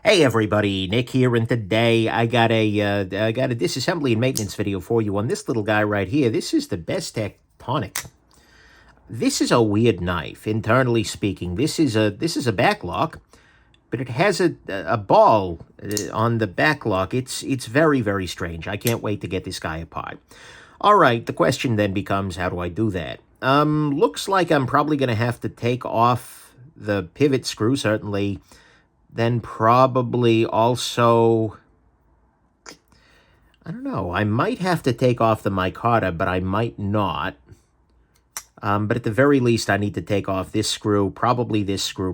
Hey everybody, Nick here, and today I got a disassembly and maintenance video for you on this little guy right here. This is the Bestech Tonic. This is a weird knife, internally speaking. This is a backlock, but it has a ball on the backlock. It's very, very strange. I can't wait to get this guy apart. All right, the question then becomes, how do I do that? Looks like I'm probably going to have to take off the pivot screw, certainly. Then probably also, I don't know, I might have to take off the micarta, but I might not. But at the very least, I need to take off this screw, probably this screw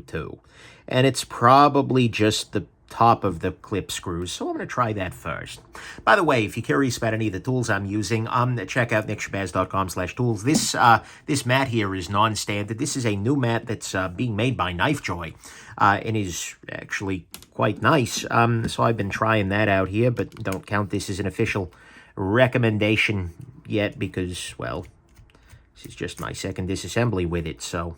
too. And it's probably just the top of the clip screws, so I'm going to try that first. By the way, if you're curious about any of the tools I'm using, check out nickshabazz.com/tools. This mat here is non-standard. This is a new mat that's being made by KnifeJoy, and is actually quite nice. So I've been trying that out here, but don't count this as an official recommendation yet because, well, this is just my second disassembly with it, so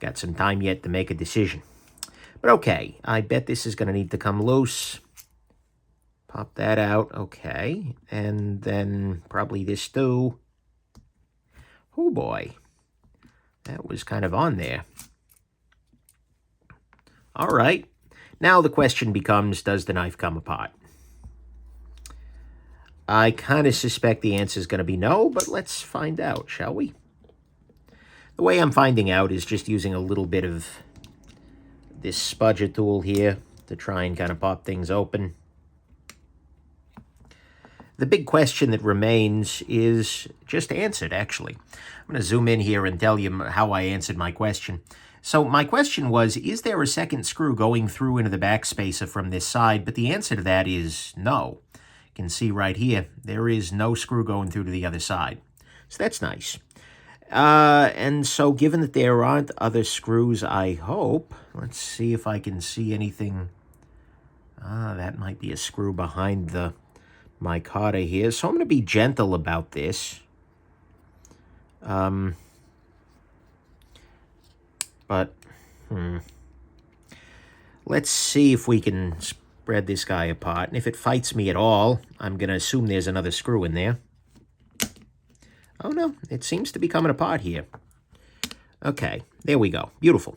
got some time yet to make a decision. But okay, I bet this is going to need to come loose. Pop that out, okay. And then probably this too. Oh boy, that was kind of on there. All right, now the question becomes, does the knife come apart? I kind of suspect the answer is going to be no, but let's find out, shall we? The way I'm finding out is just using a little bit of this spudger tool here to try and kind of pop things open. The big question that remains is just answered, actually. I'm going to zoom in here and tell you how I answered my question. So my question was, is there a second screw going through into the backspacer from this side? But the answer to that is no. You can see right here, there is no screw going through to the other side. So that's nice. And so given that there aren't other screws, I hope, let's see if I can see anything. That might be a screw behind the micarta here. So I'm going to be gentle about this. But, let's see if we can spread this guy apart. And if it fights me at all, I'm going to assume there's another screw in there. Oh, no, it seems to be coming apart here. Okay, there we go. Beautiful.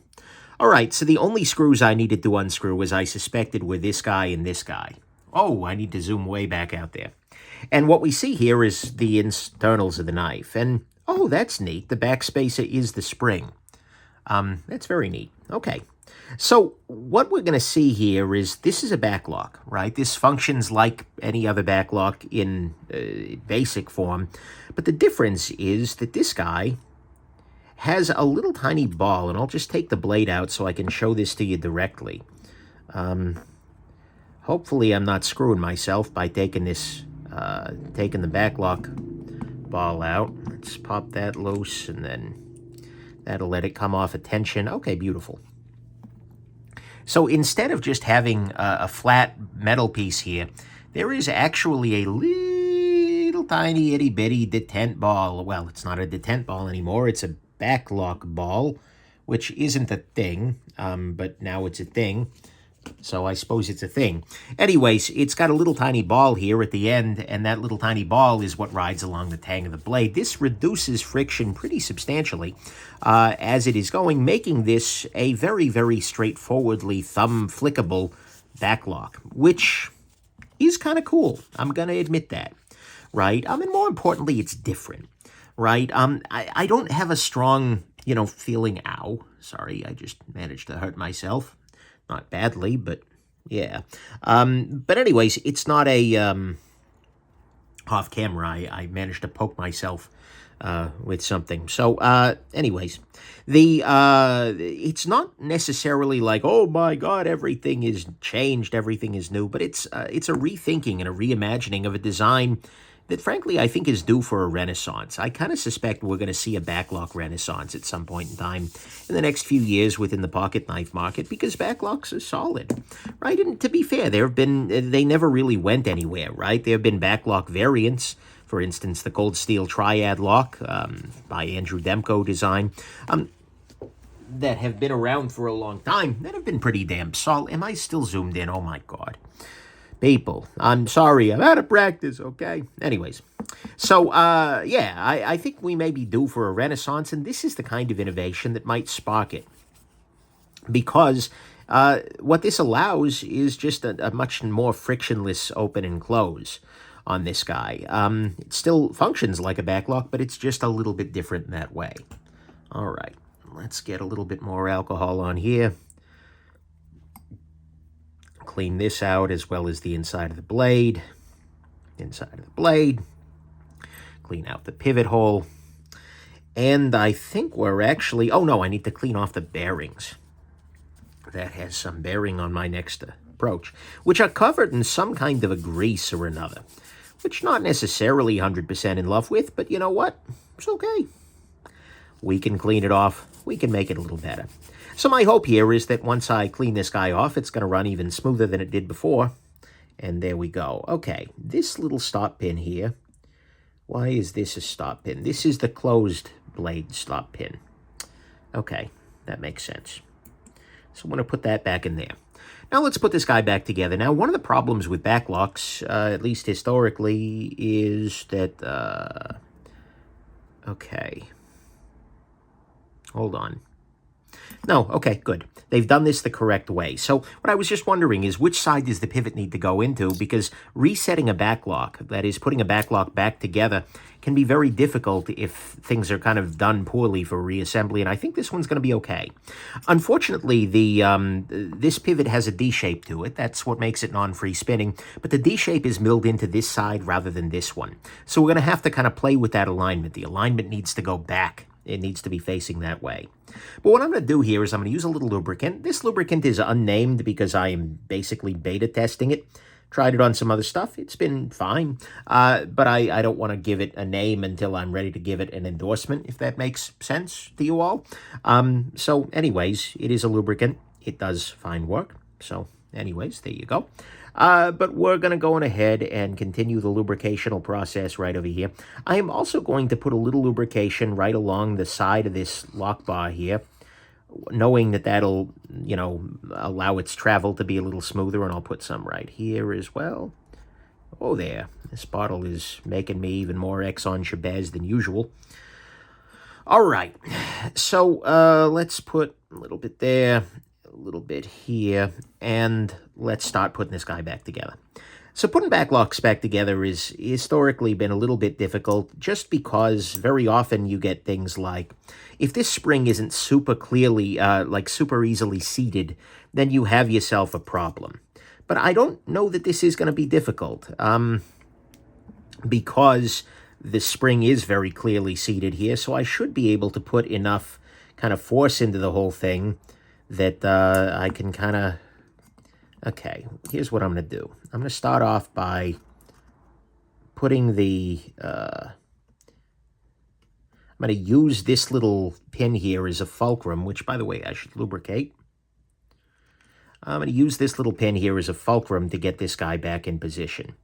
All right, so the only screws I needed to unscrew, as I suspected, were this guy and this guy. Oh, I need to zoom way back out there. And what we see here is the internals of the knife. And, oh, that's neat. The backspacer is the spring. That's very neat. Okay. So what we're going to see here is this is a backlock, right? This functions like any other backlock in basic form. But the difference is that this guy has a little tiny ball, and I'll just take the blade out so I can show this to you directly. Hopefully I'm not screwing myself by taking this, taking the backlock ball out. Let's pop that loose, and then that'll let it come off of tension. Okay, beautiful. So instead of just having a flat metal piece here, there is actually a little tiny itty-bitty detent ball. Well, it's not a detent ball anymore. It's a backlock ball, which isn't a thing, but now it's a thing. So I suppose it's a thing. Anyways, it's got a little tiny ball here at the end, and that little tiny ball is what rides along the tang of the blade. This reduces friction pretty substantially as it is going, making this a very, very straightforwardly thumb-flickable backlock, which is kind of cool. I'm going to admit that, right? And more importantly, it's different, right? I don't have a strong, feeling, ow, sorry, I just managed to hurt myself. Not badly, but yeah. But anyways, it's not a off camera. I managed to poke myself with something. So anyways, it's not necessarily like, oh my God, everything is changed, everything is new, but it's a rethinking and a reimagining of a design that, frankly, I think is due for a renaissance. I kind of suspect we're going to see a backlock renaissance at some point in time in the next few years within the pocket knife market, because backlocks are solid, right? And to be fair, they never really went anywhere, right? There have been backlock variants. For instance, the Cold Steel Triad lock by Andrew Demko design. that have been around for a long time that have been pretty damn solid. Am I still zoomed in? Oh my God. People, I'm sorry, I'm out of practice, okay? Anyways, so, yeah, I think we may be due for a renaissance, and this is the kind of innovation that might spark it. Because what this allows is just a much more frictionless open and close on this guy. It still functions like a backlock, but it's just a little bit different that way. All right, let's get a little bit more alcohol on here. Clean this out as well as the inside of the blade. Inside of the blade. Clean out the pivot hole. And I think we're actually... Oh, no, I need to clean off the bearings. That has some bearing on my next approach, which are covered in some kind of a grease or another, which not necessarily 100% in love with, but you know what? It's okay. We can clean it off. We can make it a little better. So my hope here is that once I clean this guy off, it's going to run even smoother than it did before. And there we go. Okay, this little stop pin here. Why is this a stop pin? This is the closed blade stop pin. Okay, that makes sense. So I'm going to put that back in there. Now let's put this guy back together. Now, one of the problems with backlocks, at least historically, is that... okay. Hold on. No, okay, good. They've done this the correct way. So what I was just wondering is which side does the pivot need to go into? Because resetting a backlock, that is putting a backlock back together, can be very difficult if things are kind of done poorly for reassembly, and I think this one's going to be okay. Unfortunately, this pivot has a D shape to it. That's what makes it non-free spinning, but the D shape is milled into this side rather than this one. So we're going to have to kind of play with that alignment. The alignment needs to go back. It needs to be facing that way. But what I'm going to do here is I'm going to use a little lubricant. This lubricant is unnamed because I am basically beta testing it. Tried it on some other stuff. It's been fine. But I don't want to give it a name until I'm ready to give it an endorsement, if that makes sense to you all. So anyways, it is a lubricant. It does fine work. So anyways, there you go. But we're going to go on ahead and continue the lubricational process right over here. I am also going to put a little lubrication right along the side of this lock bar here, knowing that that'll, you know, allow its travel to be a little smoother, and I'll put some right here as well. Oh, there. This bottle is making me even more X on Shabazz than usual. All right. So let's put a little bit there, a little bit here, and let's start putting this guy back together. So putting backlocks back together is historically been a little bit difficult just because very often you get things like, if this spring isn't super clearly, like super easily seated, then you have yourself a problem. But I don't know that this is going to be difficult because the spring is very clearly seated here, so I should be able to put enough kind of force into the whole thing that I can kind of... Okay, here's what I'm going to do. I'm going to start off by putting the... I'm going to use this little pin here as a fulcrum, which, by the way, I should lubricate. I'm going to use this little pin here as a fulcrum to get this guy back in position.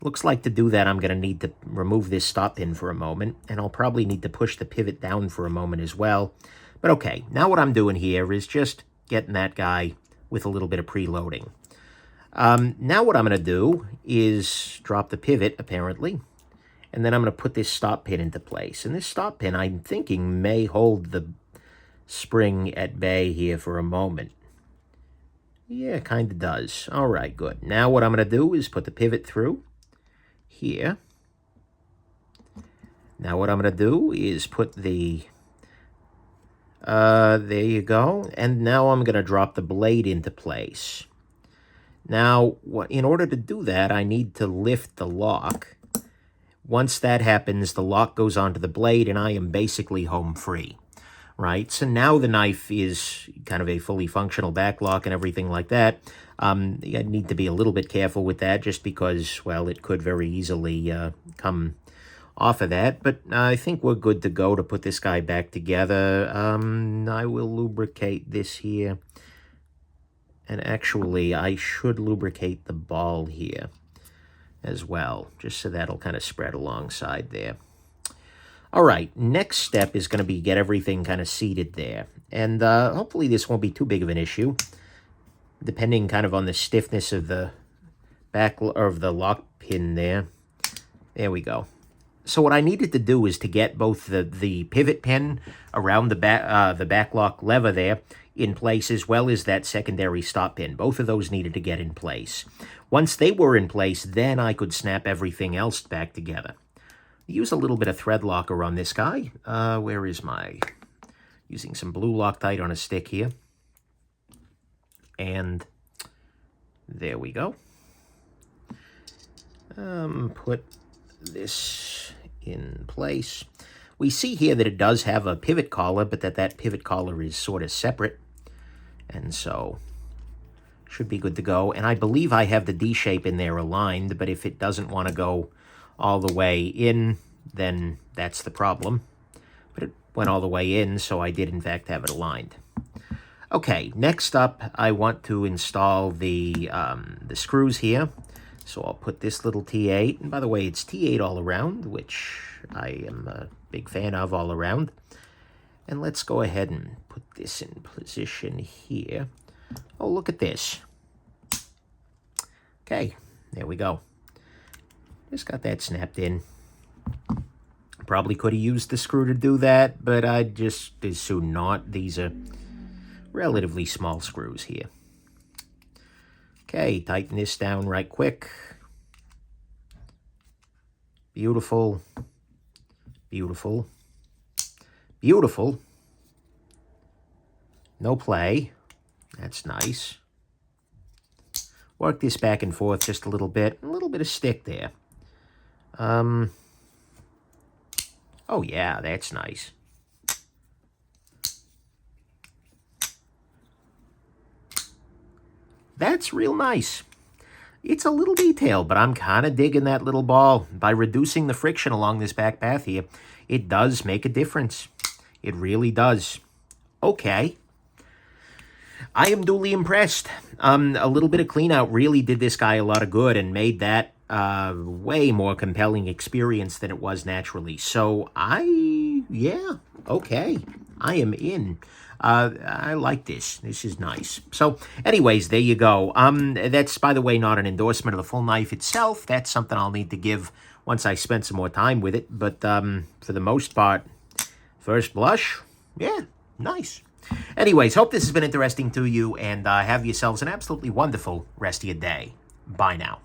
Looks like to do that, I'm going to need to remove this stop pin for a moment, and I'll probably need to push the pivot down for a moment as well. But okay, now what I'm doing here is just getting that guy with a little bit of preloading. Now what I'm going to do is drop the pivot, apparently, and then I'm going to put this stop pin into place. And this stop pin, I'm thinking, may hold the spring at bay here for a moment. Yeah, kind of does. All right, good. Now what I'm going to do is put the pivot through here. Now what I'm going to do is put the... there you go. And now I'm going to drop the blade into place. Now, in order to do that, I need to lift the lock. Once that happens, the lock goes onto the blade, and I am basically home free, right? So now the knife is kind of a fully functional backlock and everything like that. I need to be a little bit careful with that just because, well, it could very easily come off of that. But I think we're good to go to put this guy back together. I will lubricate this here. And actually, I should lubricate the ball here as well, just so that'll kind of spread alongside there. All right, next step is going to be get everything kind of seated there. And hopefully this won't be too big of an issue, depending kind of on the stiffness of the back of the lock pin there. There we go. So what I needed to do is to get both the pivot pin around the backlock lever there in place, as well as that secondary stop pin. Both of those needed to get in place. Once they were in place, then I could snap everything else back together. Use a little bit of thread locker on this guy. Where is my... Using some blue Loctite on a stick here. And there we go. Put this in place. We see here that it does have a pivot collar, but that pivot collar is sort of separate. And so, should be good to go. And I believe I have the D shape in there aligned, but if it doesn't want to go all the way in, then that's the problem. But it went all the way in, so I did in fact have it aligned. Okay, next up, I want to install the screws here. So I'll put this little T8, and by the way, it's T8 all around, which I am a big fan of all around. And let's go ahead and put this in position here. Oh, look at this. Okay, there we go. Just got that snapped in. Probably could have used the screw to do that, but I'd just as soon not. These are relatively small screws here. Okay, tighten this down right quick. Beautiful. Beautiful. Beautiful. No play. That's nice. Work this back and forth just a little bit. A little bit of stick there. Oh yeah, that's nice. That's real nice. It's a little detail, but I'm kind of digging that little ball. By reducing the friction along this back path here, it does make a difference. It really does. Okay. I am duly impressed. A little bit of clean out really did this guy a lot of good and made that way more compelling experience than it was naturally. So yeah, okay. I am in. I like this. This is nice. So anyways, there you go. That's, by the way, not an endorsement of the full knife itself. That's something I'll need to give once I spend some more time with it. But for the most part, first blush, yeah, nice. Anyways, hope this has been interesting to you, and have yourselves an absolutely wonderful rest of your day. Bye now.